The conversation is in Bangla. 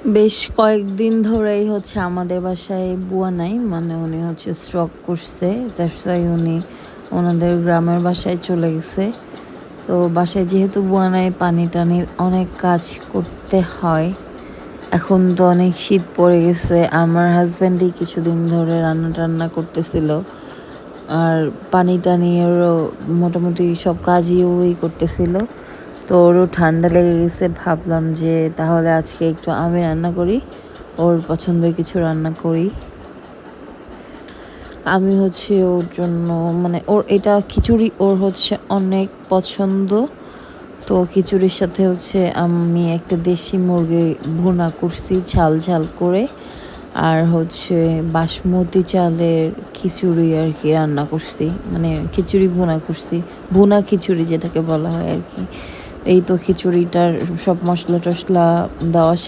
বেশ কয়েকদিন ধরেই হচ্ছে আমাদের বাসায় বুয়া নাই, মানে উনি হচ্ছে স্ট্রোক করছে। দ্যাটস ওয়াই উনি ওনাদের গ্রামের বাসায় চলে গেছে। তো বাসায় যেহেতু বুয়া নাই, পানি টানির অনেক কাজ করতে হয়। এখন তো অনেক শীত পড়ে গেছে, আমার হাজব্যান্ডই কিছুদিন ধরে রান্না টান্না করতেছিল, আর পানি টানিয়েরও মোটামুটি সব কাজই ওই করতেছিল। তো ওরও ঠান্ডা লেগে গেছে, ভাবলাম যে তাহলে আজকে একটু আমি রান্না করি, ওর পছন্দের কিছু রান্না করি। আমি হচ্ছে ওর জন্য, মানে ওর এটা খিচুড়ি ওর হচ্ছে অনেক পছন্দ। তো খিচুড়ির সাথে হচ্ছে আমি একটা দেশি মুরগি ভুনা করছি ঝাল ঝাল করে, আর হচ্ছে বাসমতি চালের খিচুড়ি আর কি রান্না করছি, মানে খিচুড়ি ভুনা করছি, ভুনা খিচুড়ি যেটাকে বলা হয় আর কি। এই তো খিচুড়িটার সব মশলা টশলা দেওয়া